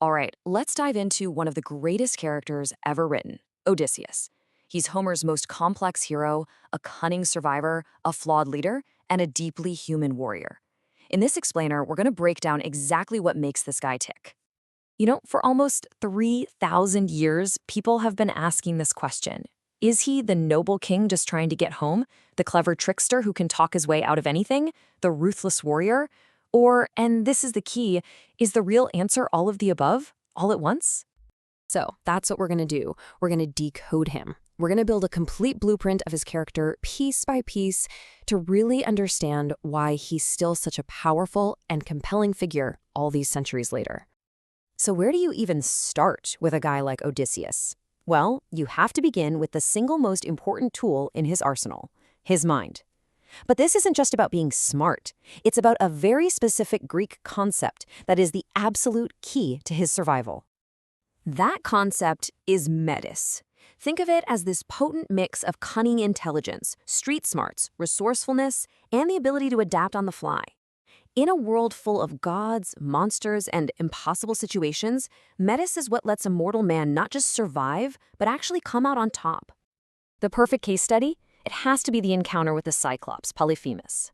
All right, let's dive into one of the greatest characters ever written, Odysseus. He's Homer's most complex hero, a cunning survivor, a flawed leader, and a deeply human warrior. In this explainer, we're going to break down exactly what makes this guy tick. For almost 3,000 years, people have been asking this question. Is he the noble king just trying to get home? The clever trickster who can talk his way out of anything? The ruthless warrior? Or, and this is the key, is the real answer all of the above, all at once? So that's what we're going to do. We're going to decode him. We're going to build a complete blueprint of his character piece by piece to really understand why he's still such a powerful and compelling figure all these centuries later. So where do you even start with a guy like Odysseus? Well, you have to begin with the single most important tool in his arsenal, his mind. But this isn't just about being smart. It's about a very specific Greek concept that is the absolute key to his survival. That concept is metis. Think of it as this potent mix of cunning intelligence, street smarts, resourcefulness, and the ability to adapt on the fly. In a world full of gods, monsters, and impossible situations, metis is what lets a mortal man not just survive, but actually come out on top. The perfect case study? It has to be the encounter with the Cyclops, Polyphemus.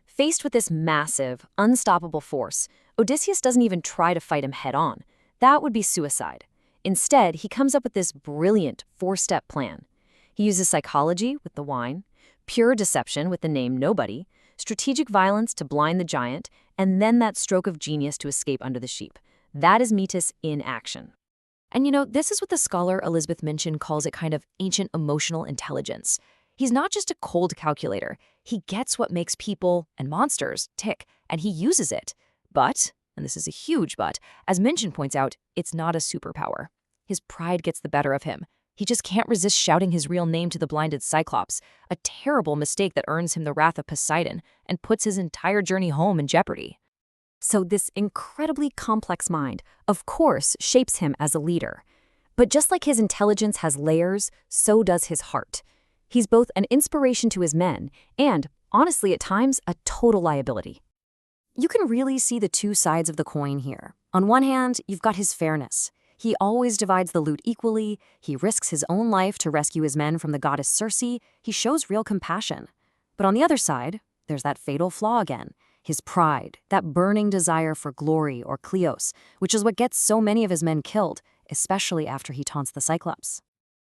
Faced with this massive, unstoppable force, Odysseus doesn't even try to fight him head-on. That would be suicide. Instead, he comes up with this brilliant four-step plan. He uses psychology with the wine, pure deception with the name Nobody, strategic violence to blind the giant, and then that stroke of genius to escape under the sheep. That is metis in action. And this is what the scholar Elizabeth Minchin calls it kind of ancient emotional intelligence. He's not just a cold calculator. He gets what makes people and monsters tick, and he uses it. But, and this is a huge but, as Minchin points out, it's not a superpower. His pride gets the better of him. He just can't resist shouting his real name to the blinded Cyclops, a terrible mistake that earns him the wrath of Poseidon and puts his entire journey home in jeopardy. So this incredibly complex mind, of course, shapes him as a leader. But just like his intelligence has layers, so does his heart. He's both an inspiration to his men and, honestly at times, a total liability. You can really see the two sides of the coin here. On one hand, you've got his fairness. He always divides the loot equally, he risks his own life to rescue his men from the goddess Circe, he shows real compassion. But on the other side, there's that fatal flaw again, his pride, that burning desire for glory or kleos, which is what gets so many of his men killed, especially after he taunts the Cyclops.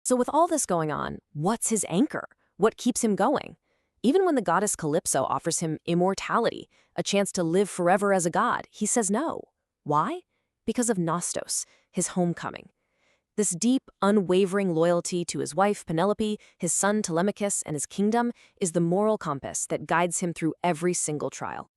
So with all this going on, what's his anchor? What keeps him going? Even when the goddess Calypso offers him immortality, a chance to live forever as a god, he says no. Why? Because of Nostos, his homecoming. This deep, unwavering loyalty to his wife Penelope, his son Telemachus, and his kingdom is the moral compass that guides him through every single trial.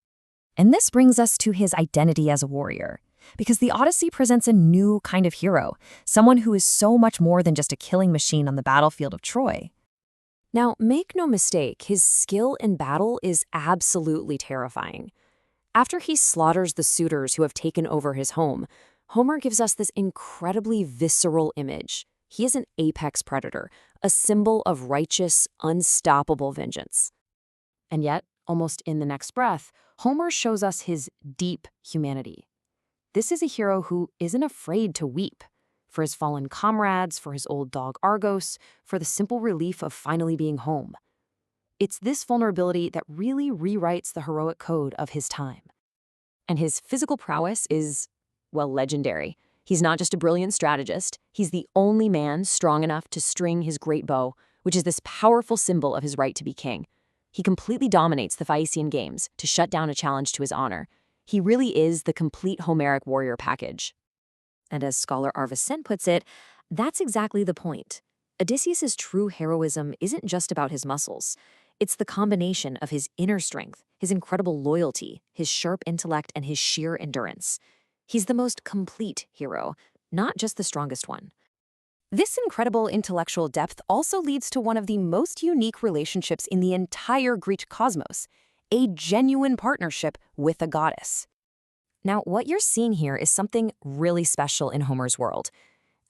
And this brings us to his identity as a warrior. Because the Odyssey presents a new kind of hero, someone who is so much more than just a killing machine on the battlefield of Troy. Now, make no mistake, his skill in battle is absolutely terrifying. After he slaughters the suitors who have taken over his home, Homer gives us this incredibly visceral image. He is an apex predator, a symbol of righteous, unstoppable vengeance. And yet, almost in the next breath, Homer shows us his deep humanity. This is a hero who isn't afraid to weep for his fallen comrades, for his old dog Argos, for the simple relief of finally being home. It's this vulnerability that really rewrites the heroic code of his time. And his physical prowess is, well, legendary. He's not just a brilliant strategist, he's the only man strong enough to string his great bow, which is this powerful symbol of his right to be king. He completely dominates the Phaeacian games to shut down a challenge to his honor. He really is the complete Homeric warrior package. And as scholar Arvis Sen puts it, that's exactly the point. Odysseus' true heroism isn't just about his muscles. It's the combination of his inner strength, his incredible loyalty, his sharp intellect, and his sheer endurance. He's the most complete hero, not just the strongest one. This incredible intellectual depth also leads to one of the most unique relationships in the entire Greek cosmos, a genuine partnership with a goddess. Now, what you're seeing here is something really special in Homer's world.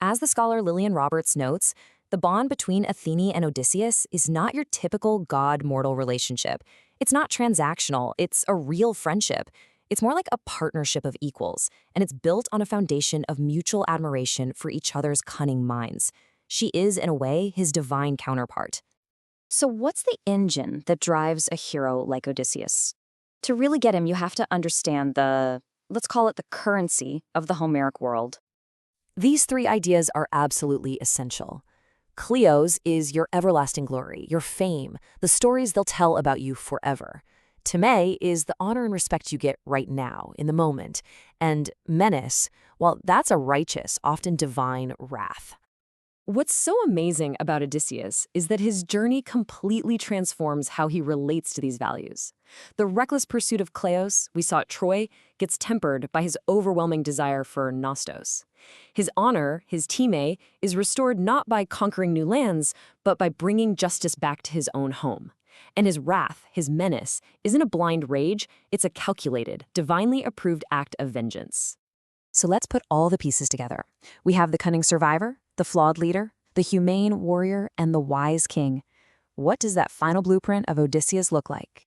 As the scholar Lillian Roberts notes, the bond between Athene and Odysseus is not your typical god-mortal relationship. It's not transactional, it's a real friendship. It's more like a partnership of equals, and it's built on a foundation of mutual admiration for each other's cunning minds. She is, in a way, his divine counterpart. So what's the engine that drives a hero like Odysseus? To really get him, you have to understand let's call it the currency of the Homeric world. These three ideas are absolutely essential. Cleos is your everlasting glory, your fame, the stories they'll tell about you forever. Time is the honor and respect you get right now, in the moment. And menace, well, that's a righteous, often divine wrath. What's so amazing about Odysseus is that his journey completely transforms how he relates to these values. The reckless pursuit of Cleos we saw at Troy gets tempered by his overwhelming desire for Nostos. His honor, his time, is restored not by conquering new lands, but by bringing justice back to his own home. And his wrath, his menace, isn't a blind rage, it's a calculated, divinely approved act of vengeance. So let's put all the pieces together. We have the cunning survivor, the flawed leader, the humane warrior, and the wise king. What does that final blueprint of Odysseus look like?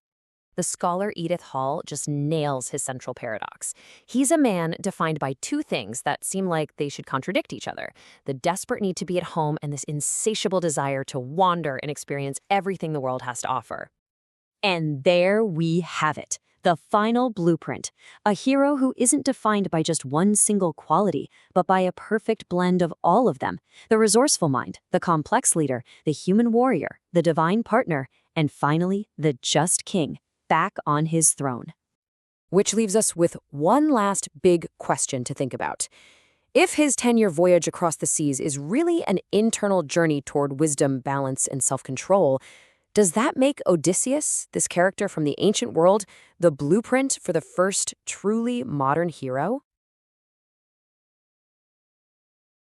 The scholar Edith Hall just nails his central paradox. He's a man defined by two things that seem like they should contradict each other: the desperate need to be at home and this insatiable desire to wander and experience everything the world has to offer. And there we have it. The final blueprint, a hero who isn't defined by just one single quality, but by a perfect blend of all of them: the resourceful mind, the complex leader, the human warrior, the divine partner, and finally, the just king, back on his throne. Which leaves us with one last big question to think about. If his 10-year voyage across the seas is really an internal journey toward wisdom, balance, and self-control, does that make Odysseus, this character from the ancient world, the blueprint for the first truly modern hero?